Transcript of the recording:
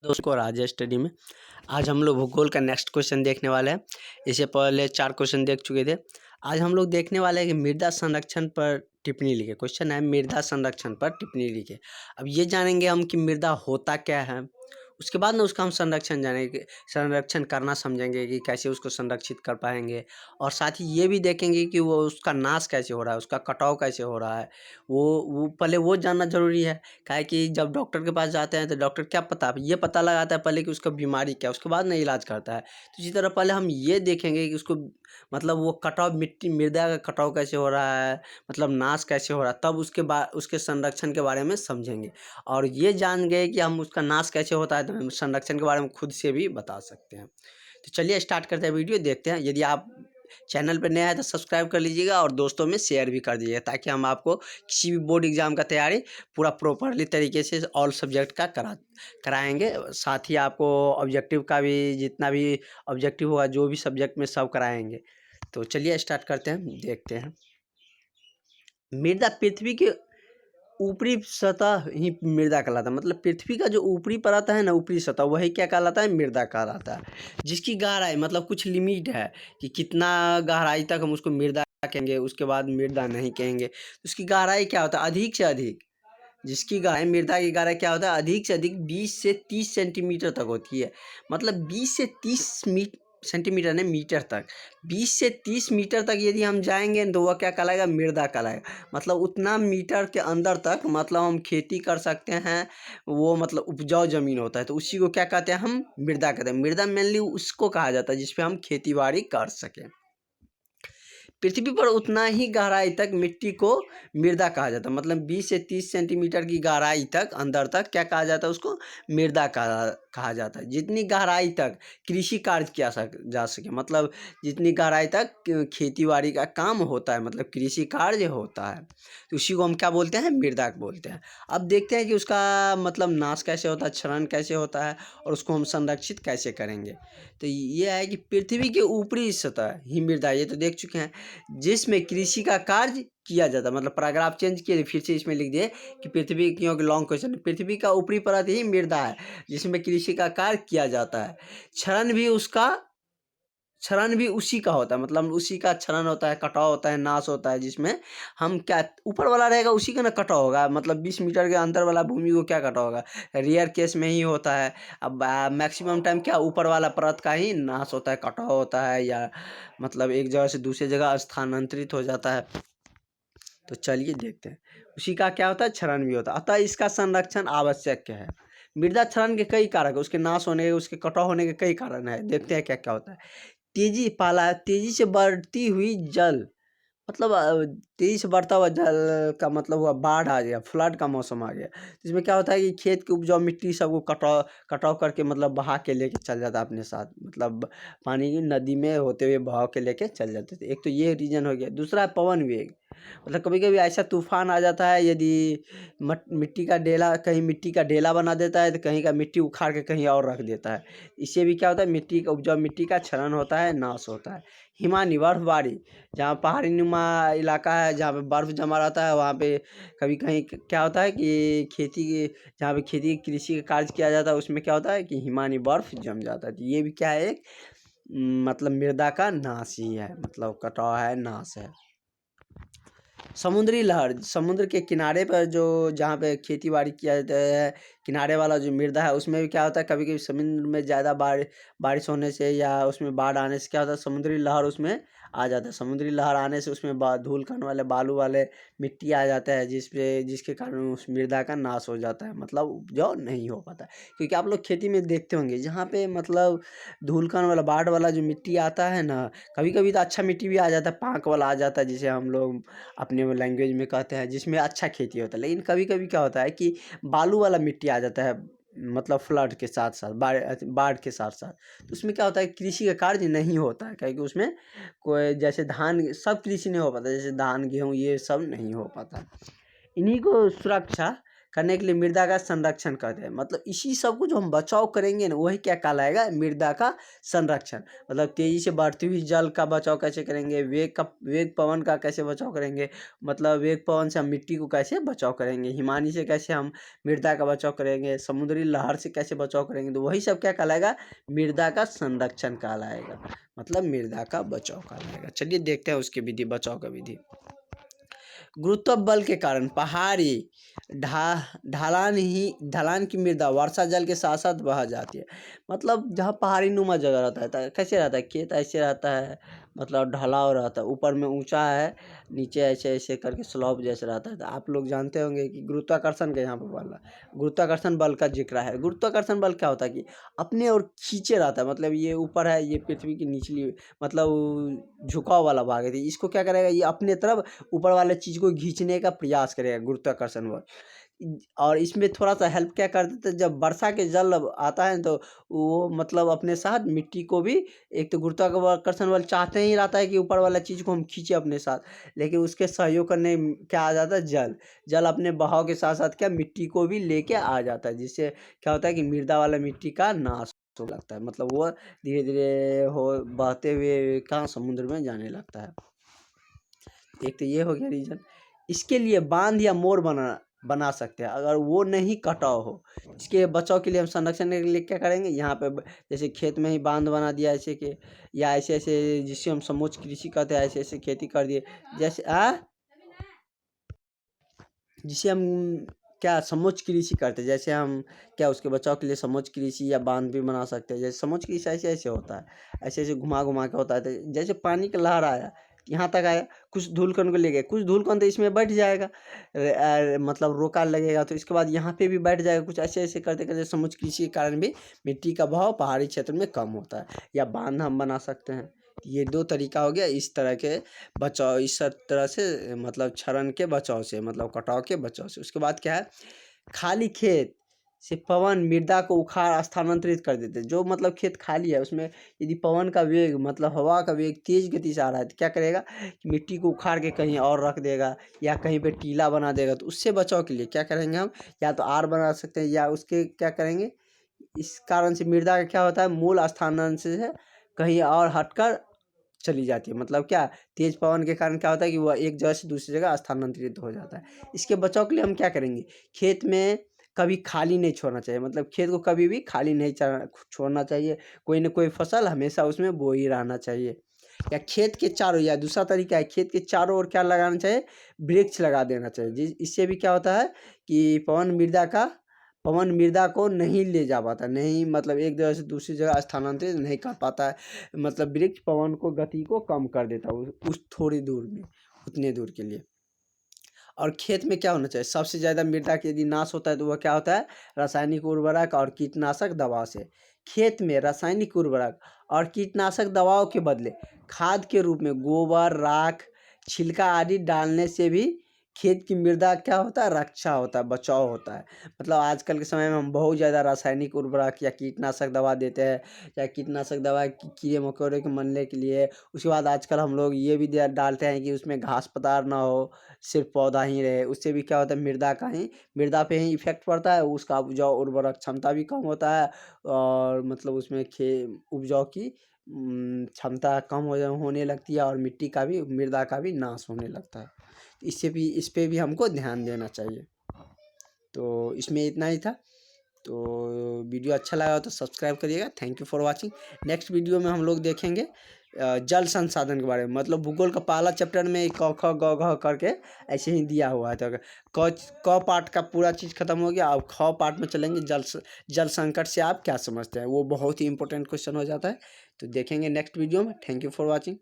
दोस्तों राजेश स्टडी में आज हम लोग भूगोल का नेक्स्ट क्वेश्चन देखने वाले हैं। इससे पहले 4 क्वेश्चन देख चुके थे। आज हम लोग देखने वाले हैं कि मृदा संरक्षण पर टिप्पणी लिखे। क्वेश्चन है मृदा संरक्षण पर टिप्पणी लिखे। अब ये जानेंगे हम कि मृदा होता क्या है, उसके बाद ना उसका हम संरक्षण जानेंगे, संरक्षण करना समझेंगे कि कैसे उसको संरक्षित कर पाएंगे, और साथ ही ये भी देखेंगे कि वो उसका नाश कैसे हो रहा है, उसका कटाव कैसे हो रहा है। वो पहले वो जानना जरूरी है। काहे कि जब डॉक्टर के पास जाते हैं तो डॉक्टर क्या ये पता लगाता है पहले कि उसका बीमारी क्या है, उसके बाद ना इलाज करता है। तो इसी तरह पहले हम ये देखेंगे कि उसको मतलब वो कटाव, मिट्टी मृदा का कटाव कैसे हो रहा है, मतलब नाश कैसे हो रहा है, तब उसके बाद उसके संरक्षण के बारे में समझेंगे। और ये जान गए कि हम उसका नाश कैसे होता है तो हम संरक्षण के बारे में खुद से भी बता सकते हैं। तो चलिए स्टार्ट करते हैं, वीडियो देखते हैं। यदि आप चैनल पर नया है तो सब्सक्राइब कर लीजिएगा और दोस्तों में शेयर भी कर दीजिएगा, ताकि हम आपको किसी भी बोर्ड एग्जाम का तैयारी पूरा प्रॉपरली तरीके से ऑल सब्जेक्ट का कराएंगे। साथ ही आपको ऑब्जेक्टिव का भी, जितना भी ऑब्जेक्टिव होगा जो भी सब्जेक्ट में, सब कराएंगे। तो चलिए स्टार्ट करते हैं, देखते हैं। मृदा पृथ्वी के ऊपरी सतह ही मृदा कहलाता है। मतलब पृथ्वी का जो ऊपरी परत है ना, ऊपरी सतह, वही क्या कहलाता है, मृदा कहलाता है। जिसकी गहराई मतलब कुछ लिमिट है कि कितना गहराई तक हम उसको मृदा कहेंगे, उसके बाद मृदा नहीं कहेंगे। उसकी गहराई क्या होता है, अधिक से अधिक, जिसकी गहराई, मृदा की गहराई क्या होता है, अधिक से अधिक 20 से 30 सेंटीमीटर तक होती है। मतलब 20 से 30 सेंटीमीटर ने मीटर तक, 20 से 30 मीटर तक यदि हम जाएंगे तो वह क्या कहलाएगा, मृदा कहलाएगा। मतलब उतना मीटर के अंदर तक मतलब हम खेती कर सकते हैं, वो मतलब उपजाऊ जमीन होता है, तो उसी को क्या कहते हैं, हम मृदा कहते हैं। मृदा मेनली उसको कहा जाता है जिसपे हम खेती बाड़ी कर सकें। पृथ्वी पर उतना ही गहराई तक मिट्टी को मृदा कहा जाता है। मतलब 20 से 30 सेंटीमीटर की गहराई तक, अंदर तक क्या कहा जाता है, उसको मृदा कहा जाता है। जितनी गहराई तक कृषि कार्य किया जा सके, मतलब जितनी गहराई तक खेती बाड़ी का काम होता है, मतलब कृषि कार्य होता है, तो उसी को हम क्या बोलते हैं, मृदा बोलते हैं। अब देखते हैं कि उसका मतलब नाश कैसे होता है, क्षरण कैसे होता है, और उसको हम संरक्षित कैसे करेंगे। तो ये है कि पृथ्वी के ऊपरी सतह ही मृदा, ये तो देख चुके हैं, जिसमें कृषि का कार्य किया जाता है। मतलब पैराग्राफ चेंज किए, फिर से इसमें लिख दिए कि पृथ्वी, क्योंकि लॉन्ग क्वेश्चन, पृथ्वी का ऊपरी परत ही मृदा है जिसमें कृषि का कार्य किया जाता है। क्षरण भी उसी का होता है, मतलब उसी का क्षरण होता है, कटाव होता है, नाश होता है, जिसमें हम क्या, ऊपर वाला रहेगा उसी का ना कटाव होगा। मतलब 20 मीटर के अंदर वाला भूमि को क्या कटाव होगा, रेयर केस में ही होता है। अब मैक्सिमम टाइम क्या, ऊपर वाला परत का ही नाश होता है, कटाव होता है, या मतलब एक जगह से दूसरी जगह स्थानांतरित हो जाता है। तो चलिए देखते हैं, उसी का क्या होता है, क्षरण भी होता है। अतः इसका संरक्षण आवश्यक है। मृदा क्षरण के कई कारक है, उसके नाश होने के, उसके कटाव होने के कई कारण है। देखते हैं क्या क्या होता है। तेजी से बढ़ती हुई जल, मतलब तेजी से बढ़ता हुआ जल का मतलब हुआ बाढ़ आ गया, फ्लड का मौसम आ गया। इसमें क्या होता है कि खेत की उपजाऊ मिट्टी सबको कटाव करके मतलब बहा के लेके चल जाता है अपने साथ। मतलब पानी की नदी में होते हुए बहाव के लेके चल जाते थे। एक तो ये रीजन हो गया। दूसरा है पवन वेग। मतलब कभी कभी ऐसा तूफान आ जाता है, यदि मिट्टी का डेला, कहीं मिट्टी का डेला बना देता है तो कहीं का मिट्टी उखाड़ के कहीं और रख देता है। इससे भी क्या होता है, मिट्टी का उपजाऊ मिट्टी का क्षरण होता है, नाश होता है। हिमानी बर्फबारी, जहाँ पहाड़ी नुमा इलाका है, जहाँ पे बर्फ़ जमा रहता है, वहाँ पे कभी कहीं क्या होता है कि जहाँ पे खेती कृषि का कार्य किया जाता है, उसमें क्या होता है कि हिमानी बर्फ़ जम जाता है। तो ये भी क्या है, एक मतलब मृदा का नाश ही है, मतलब कटाव है, नाश है। समुद्री लहर, समुद्र के किनारे पर जो, जहाँ पे खेती बाड़ी किया जाता है, किनारे वाला जो मृदा है, उसमें भी क्या होता है, कभी कभी समुद्र में ज़्यादा बारिश होने से या उसमें बाढ़ आने से क्या होता है, समुद्री लहर उसमें आ जाता है। समुद्री लहर आने से उसमें धूल कण वाले, बालू वाले मिट्टी आ जाता है, जिसके कारण उस मृदा का नाश हो जाता है, मतलब उपजाऊ नहीं हो पाता। क्योंकि आप लोग खेती में देखते होंगे, जहाँ पे मतलब धूल कण वाला, बाढ़ वाला जो मिट्टी आता है ना, कभी कभी तो अच्छा मिट्टी भी आ जाता है, पाँक वाला आ जाता है, जिसे हम लोग अपने लैंग्वेज में कहते हैं, जिसमें अच्छा खेती होता है। लेकिन कभी कभी क्या होता है कि बालू वाला मिट्टी आ जाता है, मतलब फ्लड के साथ साथ, बाढ़ के साथ साथ। तो उसमें क्या होता है, कृषि का कार्य नहीं होता है, क्योंकि उसमें कोई, जैसे धान, सब कृषि नहीं हो पाता, जैसे धान गेहूँ ये सब नहीं हो पाता। इन्हीं को सुरक्षा करने के लिए मृदा का संरक्षण करते हैं। मतलब इसी सब को जो हम बचाव करेंगे ना, वही क्या कहलाएगा, मृदा का संरक्षण। मतलब तेजी से बढ़ती हुई जल का बचाव कैसे करेंगे, वेग पवन का कैसे बचाव करेंगे, मतलब वेग पवन से हम मिट्टी को कैसे बचाव करेंगे, हिमानी से कैसे हम मृदा का बचाव करेंगे, समुद्री लहर से कैसे बचाव करेंगे, तो वही सब क्या कहलाएगा, मृदा का संरक्षण कहलाएगा, मतलब मृदा का बचाव कहलाएगा। चलिए देखते हैं उसकी विधि, बचाव का विधि। गुरुत्व बल के कारण पहाड़ी ढलान की मृदा वर्षा जल के साथ साथ बह जाती है। मतलब जहाँ पहाड़ी नुमा जगह रहता है तो कैसे रहता है, खेत ऐसे रहता है, मतलब ढलाव रहता है, ऊपर में ऊंचा है, नीचे ऐसे ऐसे करके स्लॉप जैसे रहता है। तो आप लोग जानते होंगे कि गुरुत्वाकर्षण का यहाँ पर बल है, गुरुत्वाकर्षण बल का जिक्र है। गुरुत्वाकर्षण बल क्या होता है कि अपने और खींचे रहता है, मतलब ये ऊपर है, ये पृथ्वी की निचली मतलब झुकाव वाला भाग है, इसको क्या करेगा, ये अपने तरफ ऊपर वाले चीज़ को खींचने का प्रयास करेगा, गुरुत्वाकर्षण बल। और इसमें थोड़ा सा हेल्प क्या कर देते हैं, जब वर्षा के जल आता है तो वो मतलब अपने साथ मिट्टी को भी, एक तो गुरुत्वाकर्षण बल चाहते ही रहता है कि ऊपर वाला चीज़ को हम खींचे अपने साथ, लेकिन उसके सहयोग करने क्या आ जाता है, जल अपने बहाव के साथ साथ क्या मिट्टी को भी लेके आ जाता है, जिससे क्या होता है कि मृदा वाला मिट्टी का नाश हो लगता है, मतलब वो धीरे धीरे हो बहते हुए कहाँ समुद्र में जाने लगता है। एक तो ये हो गया रीजन। इसके लिए बांध या मोर बना सकते हैं, अगर वो नहीं कटाव हो। इसके बचाव के लिए हम संरक्षण के लिए क्या करेंगे, यहाँ पे जैसे खेत में ही बांध बना दिया ऐसे के, या ऐसे ऐसे जिससे हम समोच्च कृषि करते हैं, ऐसे ऐसे खेती कर दिए, जैसे जिसे हम क्या समोच्च कृषि करते हैं, जैसे हम क्या उसके बचाव के लिए समोच्च कृषि या बांध भी बना सकते हैं। जैसे समोच्च कृषि ऐसे ऐसे होता है, ऐसे ऐसे घुमा घुमा के होता है, तो जैसे पानी का लहर आया यहाँ तक आया, कुछ धूलकण को ले गए, कुछ धूलकण तो इसमें बैठ जाएगा, मतलब रोका लगेगा, तो इसके बाद यहाँ पे भी बैठ जाएगा, कुछ ऐसे ऐसे करते करते समोच्च कृषि के कारण भी मिट्टी का बहाव पहाड़ी क्षेत्र में कम होता है, या बांध हम बना सकते हैं। ये दो तरीका हो गया इस तरह के बचाव, इस तरह से मतलब क्षरण के बचाव से, मतलब कटाव के बचाव से। उसके बाद क्या है, खाली खेत से पवन मृदा को उखाड़ स्थानांतरित कर देते हैं। जो मतलब खेत खाली है उसमें यदि पवन का वेग, मतलब हवा का वेग तेज गति से आ रहा है, तो क्या करेगा कि मिट्टी को उखाड़ के कहीं और रख देगा, या कहीं पे टीला बना देगा। तो उससे बचाव के लिए क्या करेंगे हम, या तो आर बना सकते हैं, या उसके क्या करेंगे, इस कारण से मृदा का क्या होता है, मूल स्थान से कहीं और हटकर चली जाती है। मतलब क्या, तेज पवन के कारण क्या होता है कि वह एक जगह से दूसरी जगह स्थानांतरित हो जाता है। इसके बचाव के लिए हम क्या करेंगे, खेत में कभी खाली नहीं छोड़ना चाहिए, मतलब खेत को कभी भी खाली नहीं छोड़ना चाहिए, कोई ना कोई फसल हमेशा उसमें बो ही रहना चाहिए। या खेत के चारों, या दूसरा तरीका है, खेत के चारों ओर क्या लगाना चाहिए, वृक्ष लगा देना चाहिए। इससे भी क्या होता है कि पवन मृदा को नहीं ले जा पाता, नहीं मतलब एक जगह से दूसरी जगह स्थानांतरित नहीं कर पाता है। मतलब वृक्ष पवन को गति को कम कर देता है उस थोड़ी दूर में, उतने दूर के लिए। और खेत में क्या होना चाहिए, सबसे ज़्यादा मृदा के यदि नाश होता है तो वह क्या होता है, रासायनिक उर्वरक और कीटनाशक दवा से। खेत में रासायनिक उर्वरक और कीटनाशक दवाओं के बदले खाद के रूप में गोबर, राख, छिलका आदि डालने से भी खेत की मृदा क्या होता है, रक्षा होता है, बचाव होता है। मतलब आजकल के समय में हम बहुत ज़्यादा रासायनिक उर्वरक या कीटनाशक दवा देते हैं, या कीटनाशक दवा कीड़े मकोड़े के मरने के लिए। उसके बाद आजकल हम लोग ये भी डालते हैं कि उसमें घास पतार ना हो, सिर्फ पौधा ही रहे। उससे भी क्या होता है, मृदा पे ही इफेक्ट पड़ता है, उसका उपजाऊ उर्वरक क्षमता भी कम होता है, और मतलब उसमें उपजाऊ की क्षमता कम होने लगती है, और मिट्टी का भी, मृदा का भी नाश होने लगता है। इस पे भी हमको ध्यान देना चाहिए। तो इसमें इतना ही था। तो वीडियो अच्छा लगा हो तो सब्सक्राइब करिएगा। Thank you for watching. Next video में हम लोग देखेंगे जल संसाधन के बारे में। मतलब भूगोल का पहला चैप्टर में क ख ग घ करके ऐसे ही दिया हुआ है, तो क पार्ट का पूरा चीज़ खत्म हो गया। अब ख पार्ट में चलेंगे, जल संकट से आप क्या समझते हैं, वो बहुत ही इंपॉर्टेंट क्वेश्चन हो जाता है। तो देखेंगे नेक्स्ट वीडियो में। Thank you for watching.